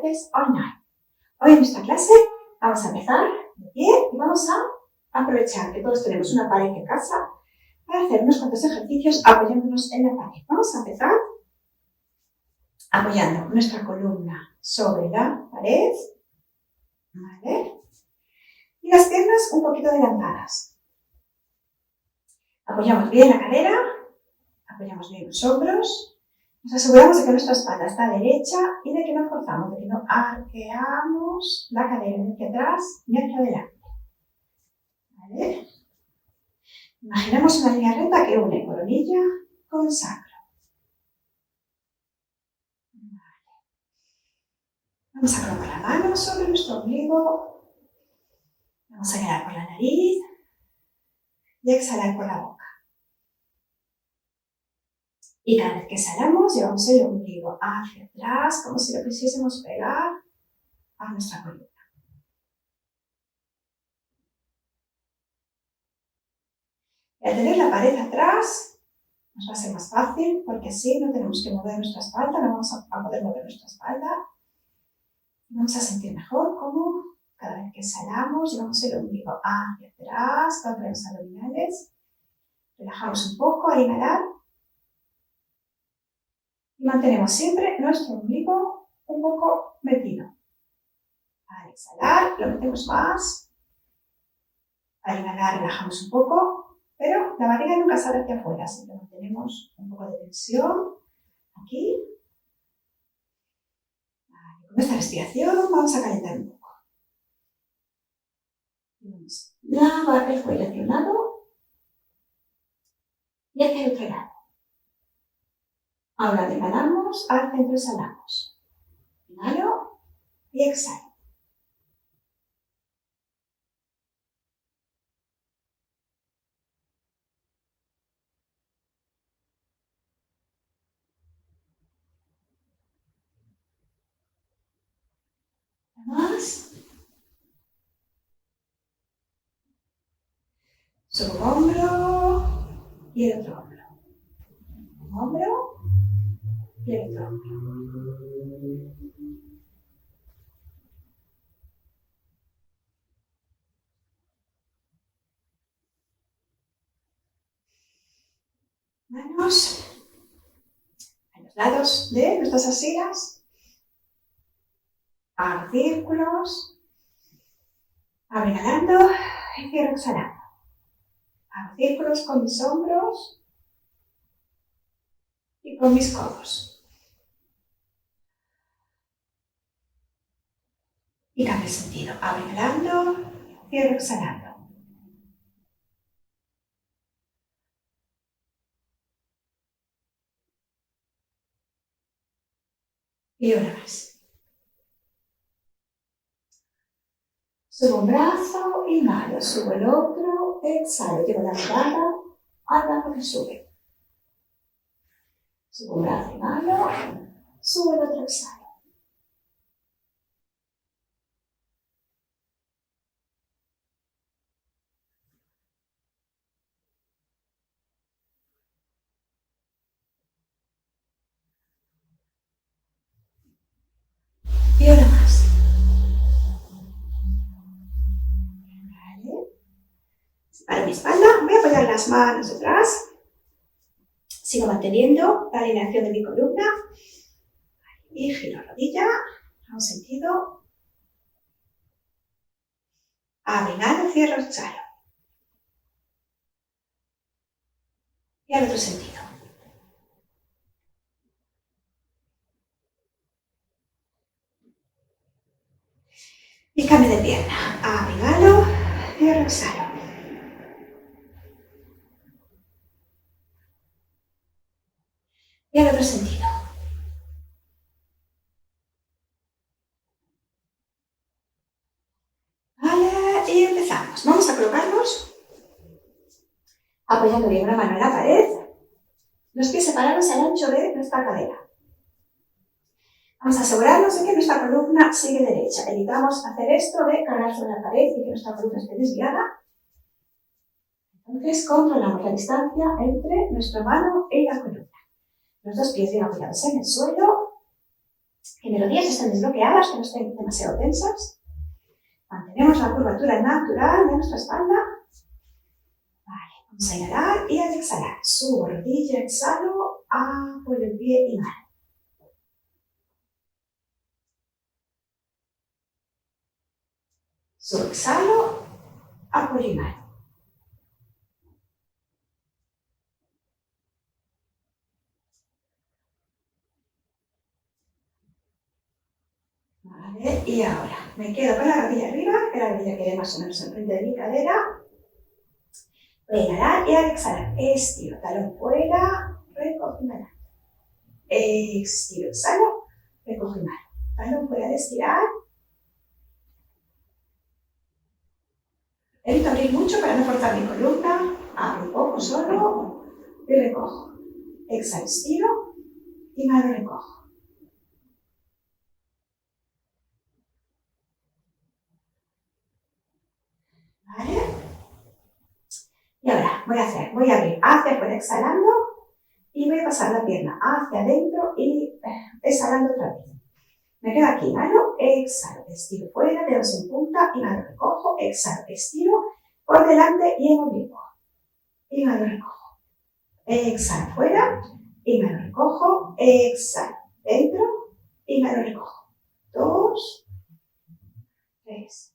Focus Online. Hoy en nuestra clase vamos a empezar de pie y vamos a aprovechar que todos tenemos una pared en casa para hacer unos cuantos ejercicios apoyándonos en la pared. Vamos a empezar apoyando nuestra columna sobre la pared, ¿vale? Y las piernas un poquito adelantadas. Apoyamos bien la cadera, apoyamos bien los hombros. Nos aseguramos de que nuestra espalda está derecha y de que no forzamos, de que no arqueamos la cadera ni hacia atrás ni hacia adelante. ¿Vale? Imaginemos una línea recta que une coronilla con sacro. Vale. Vamos a colocar la mano sobre nuestro ombligo. Vamos a inhalar por la nariz y exhalar por la boca. Y cada vez que exhalamos, llevamos el ombligo hacia atrás, como si lo quisiésemos pegar a nuestra columna. Y al tener la pared atrás, nos va a ser más fácil, porque así no tenemos que mover nuestra espalda, no vamos a poder mover nuestra espalda. Vamos a sentir mejor cómo cada vez que exhalamos, llevamos el ombligo hacia atrás, contra los abdominales. Relajamos un poco al inhalar. Y mantenemos siempre nuestro ombligo un poco metido. Al exhalar, lo metemos más. Al inhalar, relajamos un poco, pero la barriga nunca sale hacia afuera, siempre mantenemos un poco de tensión aquí. Vale, con esta respiración vamos a calentar un poco. Vamos a lavar el cuello hacia un lado y hacia el otro lado. Ahora inhalamos, al centro exhalamos. Inhalo y exhalo. Más. Subo un hombro y el otro hombro. Un hombro y el otro hombro. Manos a los lados de nuestras axilas. Hago círculos. Abro inhalando y cierro exhalando. Hago círculos con mis hombros y con mis codos. Y cambio el sentido. Abro inhalando, cierro exhalando. Y una más. Subo un brazo, inhalo, subo el otro, exhalo, llevo la mirada al brazo que sube. Subo un brazo, inhalo, subo el otro, exhalo. Y una más. Vale. Separo mi espalda, voy a apoyar las manos detrás. Sigo manteniendo la alineación de mi columna. Y giro rodilla a un sentido. Abro, inhalo, cierro, exhalo. Y al otro sentido. Y cambio de pierna. Abro, inhalo, cierro, exhalo. Y al otro sentido. Vale, y empezamos. Vamos a colocarnos apoyando bien una mano en la pared, los pies separados al ancho de nuestra cadera. Vamos a asegurarnos de que nuestra columna sigue derecha. Evitamos hacer esto de cargar sobre la pared y que nuestra columna esté desviada. Entonces controlamos la distancia entre nuestra mano y la columna. Los dos pies bien apoyados en el suelo. Que mis rodillas estén desbloqueadas, que no estén demasiado tensas. Mantenemos la curvatura natural de nuestra espalda. Vale, vamos a inhalar y al exhalar. Subo rodilla, exhalo, apoyo el pie, inhalo. Subo, exhalo, apoyo, inhalo. Vale, y ahora me quedo con la rodilla arriba, que la rodilla quede más o menos enfrente de mi cadera. Voy a inhalar y al exhalar estiro, talón fuera, recojo, inhalar. Estiro, exhalo, recojo, inhalo. Talón fuera de estirar. Evito abrir mucho para no forzar mi columna. Abro un poco solo y recojo. Exhalo, estiro, inhalo, recojo. ¿Vale? Y ahora voy a abrir hacia afuera exhalando y voy a pasar la pierna hacia adentro y exhalando otra vez. Me quedo aquí, inhalo, exhalo, estiro fuera, dedos en punta, inhalo, recojo, exhalo, estiro, por delante y en oblicuo. Inhalo, recojo. Exhalo fuera, inhalo, recojo, exhalo, dentro, inhalo, recojo. 2, 3.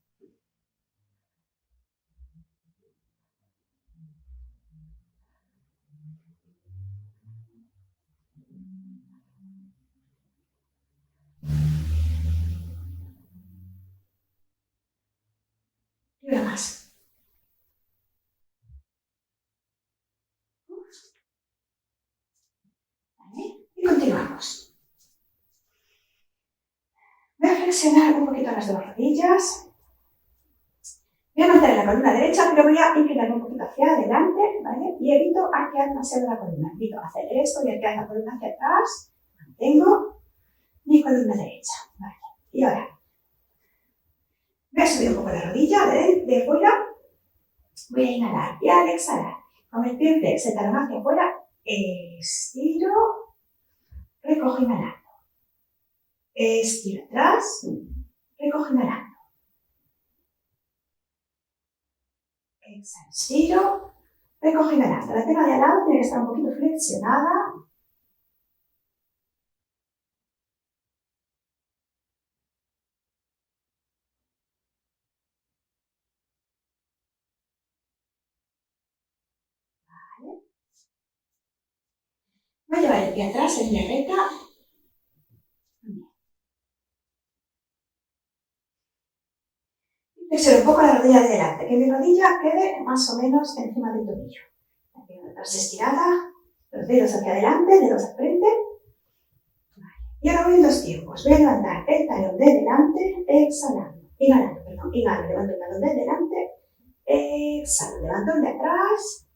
Y una más. ¿Vale? Y continuamos. Voy a flexionar un poquito las dos rodillas. Voy a mantener la columna derecha, pero voy a inclinarme un poquito hacia adelante, ¿vale? Y evito arquear demasiado la columna. Evito hacer esto y arquear la columna hacia atrás. Mantengo mi columna derecha, ¿vale? Y ahora, voy a subir un poco la rodilla de fuera. Voy a inhalar y al exhalar, con el pie flex, el talón hacia afuera, estiro, recojo inhalando. Estiro atrás, recojo inhalando. Exhalo, estiro, recojo inhalando. La pierna de al lado tiene que estar un poquito flexionada. Vale. Voy a llevar el pie atrás en línea recta. Flexiono un poco la rodilla de delante, que mi rodilla quede más o menos encima del tobillo. La pierna atrás estirada, los dedos hacia adelante, dedos al frente. Y ahora voy en dos tiempos. Voy a levantar el talón de delante, exhalando. Inhalando, levanto el talón de delante, exhalo, levanto el de atrás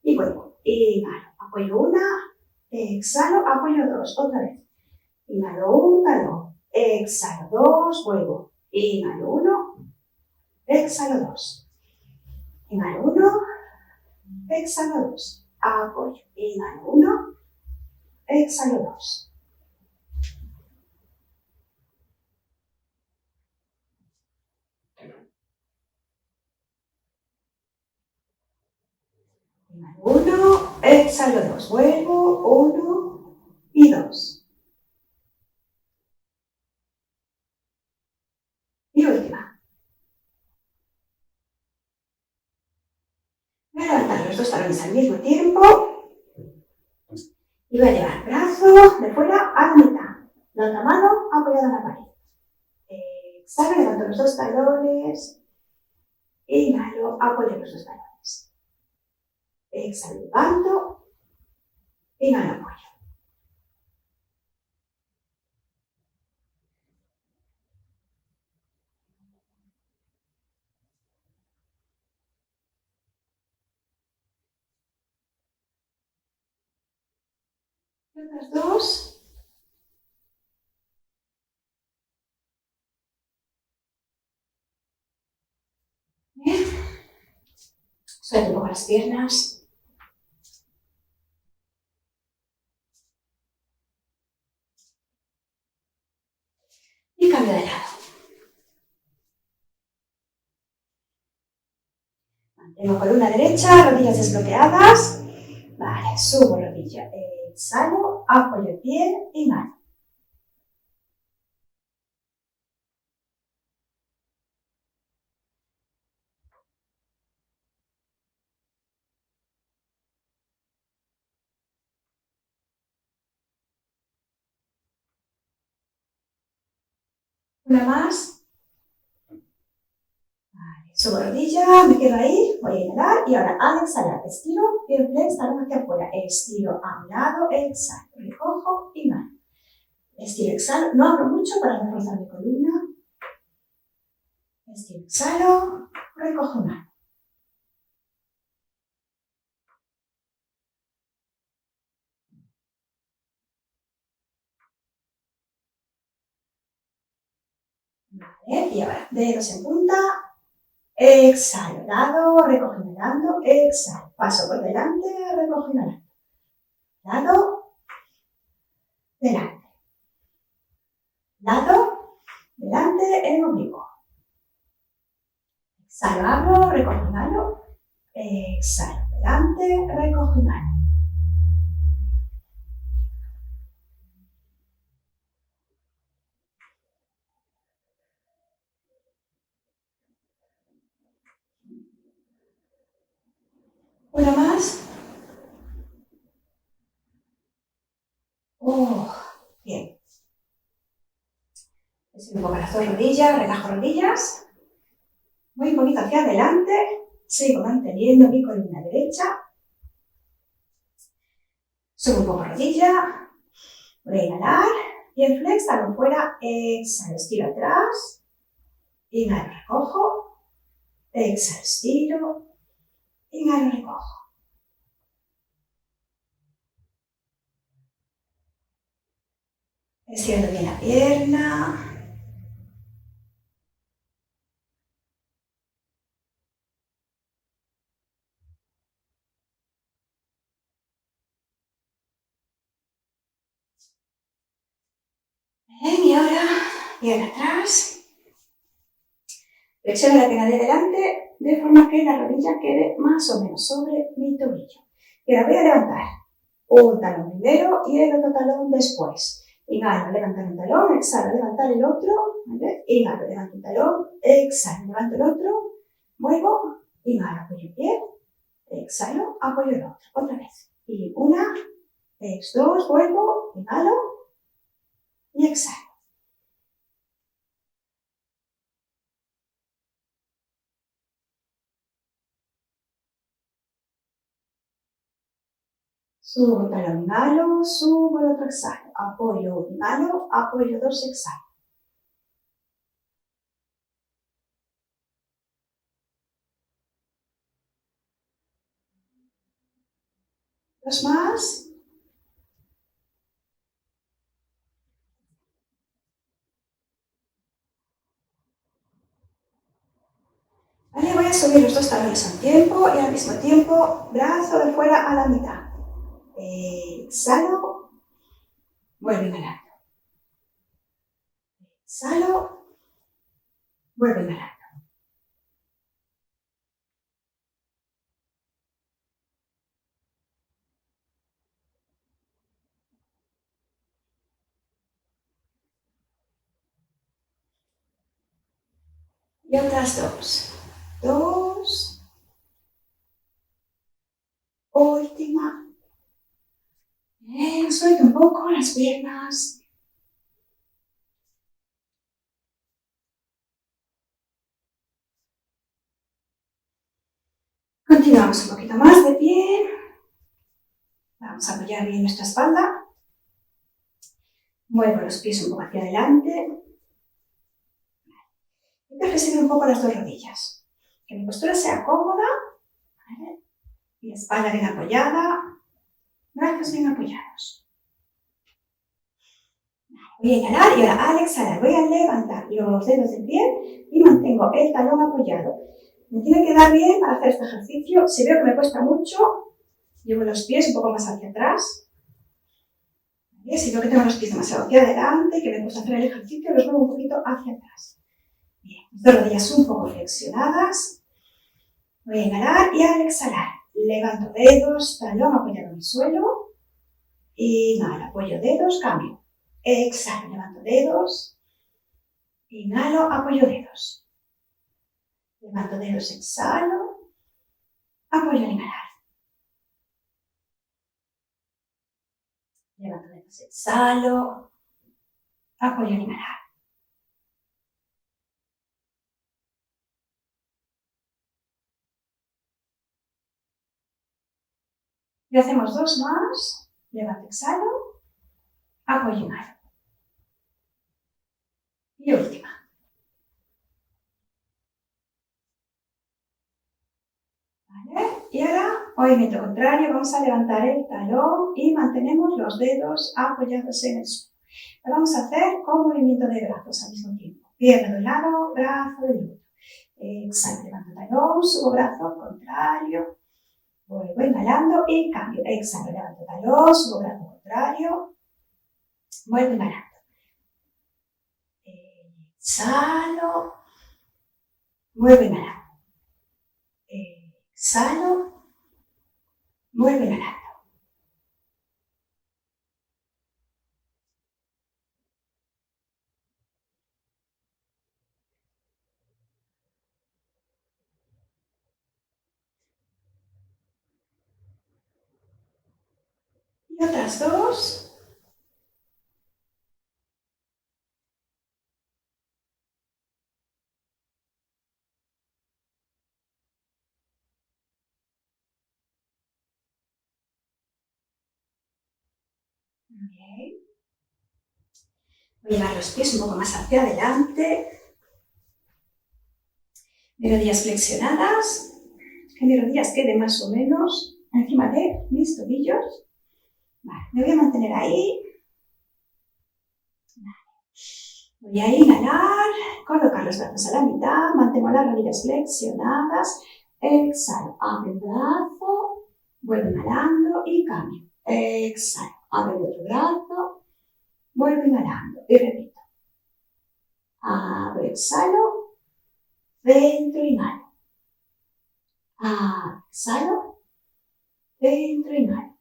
y vuelvo. Inhalo, apoyo una, exhalo, apoyo dos, otra vez. Inhalo un talón, exhalo dos, vuelvo. Inhalo uno, exhalo dos. Inhalo uno, exhalo dos. Apoyo. Inhalo uno, exhalo dos. Inhalo uno, exhalo dos. Vuelvo, uno y dos. Y última. Voy a levantar los dos talones al mismo tiempo. Y voy a llevar brazo de fuera a la mitad. La otra mano apoyada en la pared. Exhalo, levanto los dos talones. Inhalo, apoyo los dos talones. Exhalo, levanto. Inhalo, apoyo. Y otras dos. Bien. Suelto un poco las piernas. Tengo columna derecha, rodillas desbloqueadas. Vale, subo rodilla, exhalo, apoyo el pie, inhalo. Una más. Vale, subo rodilla, me quedo ahí, voy a inhalar y ahora al exhalar, estiro, pie flex, talón hacia afuera, estiro a un lado, exhalo, recojo, inhalo. Estiro, exhalo, no abro mucho para reforzar mi columna. Estiro, exhalo, recojo, inhalo. Vale, y ahora, dedos en punta, exhalo, lado, recojo, inhalando, exhalo, paso por delante, recojo, inhalando. Lado, delante. Lado, delante, en el ombligo. Exhalo, abro, recojo, inhalo, exhalo, delante, recojo, inhalo. Una más. Bien. Estiro un poco las dos rodillas, relajo rodillas. Voy un poquito hacia adelante. Sigo manteniendo mi columna derecha. Subo un poco rodilla. Voy a inhalar. Bien flex, talón fuera. Exhalo, estiro atrás. Inhalo, recojo. Exhalo, estiro. Inhalo, recojo. Estirando bien la pierna. Bien, y ahora, bien atrás. Flexiono la pierna de delante de forma que la rodilla quede más o menos sobre mi tobillo. Y ahora voy a levantar un talón primero y el otro talón después. Inhalo, levantar un talón, exhalo, levantar el otro, ¿vale? Inhalo, levanto un talón, exhalo, levanto el otro, muevo, inhalo, apoyo el pie, exhalo, apoyo el otro, otra vez. Y una, dos, vuelvo, inhalo y exhalo. Subo talón, inhalo, subo el otro, exhalo, apoyo, inhalo, apoyo dos, exhalo. Dos más. Vale, voy a subir los dos talones al tiempo y al mismo tiempo brazo de fuera a la mitad. Exhalo, vuelvo a inhalar. Exhalo, vuelvo a inhalar. Y otras dos. Dos. Última. Bien, suelto un poco las piernas. Continuamos un poquito más de pie. Vamos a apoyar bien nuestra espalda. Muevo los pies un poco hacia adelante. Y presiono un poco las dos rodillas. Que mi postura sea cómoda. ¿Vale? Y la espalda bien apoyada. Brazos bien apoyados. Voy a inhalar y ahora al exhalar voy a levantar los dedos del pie y mantengo el talón apoyado. Me tiene que dar bien para hacer este ejercicio. Si veo que me cuesta mucho, llevo los pies un poco más hacia atrás. ¿Vale? Si veo que tengo los pies demasiado hacia adelante, que me cuesta hacer el ejercicio, los muevo un poquito hacia atrás. Bien, las dos rodillas un poco flexionadas. Voy a inhalar y al exhalar, levanto dedos, talón apoyado en el suelo. Inhalo, apoyo dedos, cambio. Exhalo, levanto dedos. Inhalo, apoyo dedos. Levanto dedos, exhalo. Apoyo al inhalar. Levanto dedos, exhalo. Apoyo al inhalar. Y hacemos dos más. Levanto, exhalo. Apoyo, inhalo. Y última. ¿Vale? Y ahora, movimiento contrario, vamos a levantar el talón y mantenemos los dedos apoyados en el suelo. Lo vamos a hacer con movimiento de brazos al mismo tiempo. Pierna de un lado, brazo del otro. Exhalo, levanto talón, subo brazo contrario. Vuelvo inhalando y cambio. Exhalo, levanto talón, subo brazo contrario. Vuelvo inhalando. Exhalo. Vuelvo inhalando. Exhalo. Vuelvo inhalando. Y otras dos. Bien. Voy a llevar los pies un poco más hacia adelante. Mis rodillas flexionadas. Que mis rodillas queden más o menos encima de mis tobillos. Vale, me voy a mantener ahí. Vale. Voy a inhalar, colocar los brazos a la mitad, mantengo las rodillas flexionadas. Exhalo, abro el brazo, vuelvo inhalando y cambio. Exhalo, abro el otro brazo, vuelvo inhalando y repito. Abro, exhalo, centro, inhalo. Exhalo, centro, inhalo.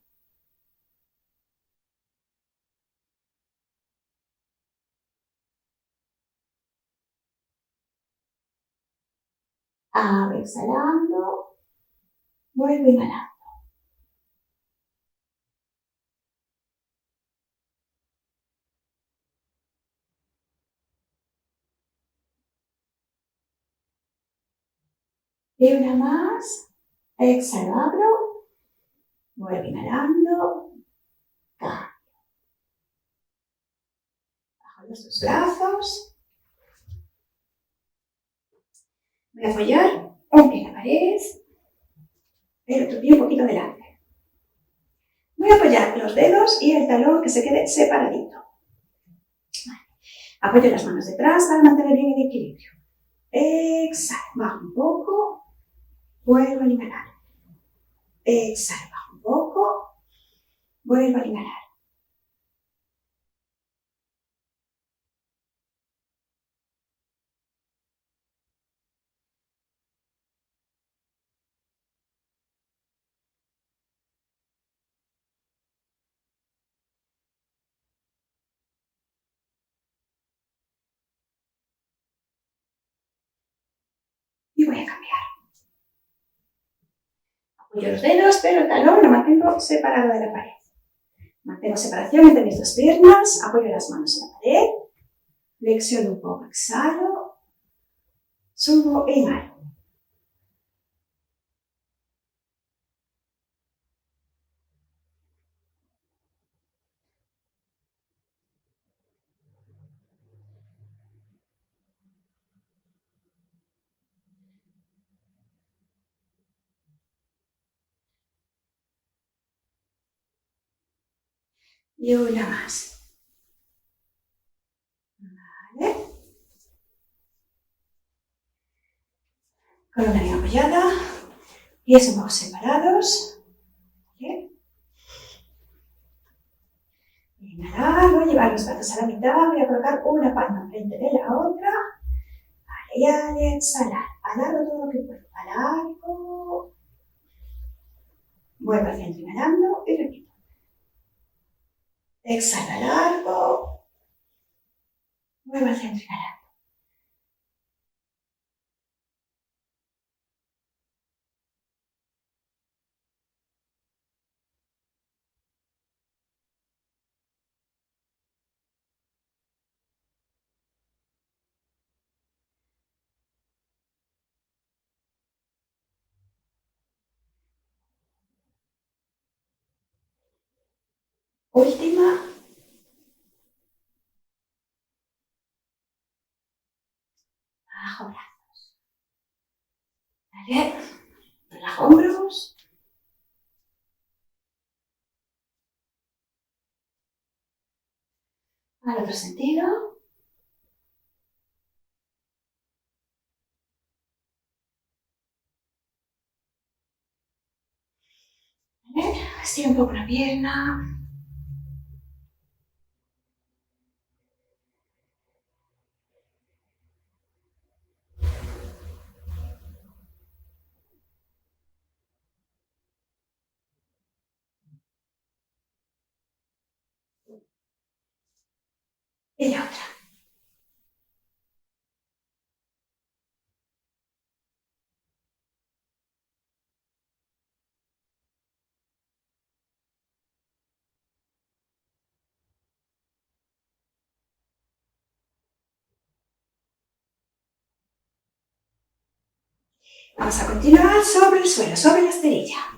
Abro, exhalando, vuelvo inhalando. Y una más. Exhalo, abro, vuelvo inhalando, cambio. Bajo los dos brazos. Voy a apoyar un pie en la pared, el otro pie un poquito delante. Voy a apoyar los dedos y el talón que se quede separadito. Vale. Apoyo las manos detrás para mantener bien el equilibrio. Exhalo, bajo un poco, vuelvo a inhalar. Exhalo, bajo un poco, vuelvo a inhalar. Y voy a cambiar. Apoyo los dedos, pero el talón lo mantengo separado de la pared. Mantengo separación entre mis dos piernas, apoyo las manos en la pared, flexiono un poco, exhalo, subo e inhalo. Y una más. Vale. Columna bien apoyada, pies un poco separados. ¿Vale? Inhalar, voy a llevar los brazos a la mitad, voy a colocar una palma enfrente de la otra. Vale, y al exhalar, alargo todo lo que puedo. Alargo. Vuelve al centro inhalando y repito. Exhala largo. Vuelve al centro inhalando. Última. Bajo brazos. Vale. Relaja hombros. Al otro sentido. Vale. Estira un poco la pierna. Y la otra. Vamos a continuar sobre el suelo, sobre la esterilla.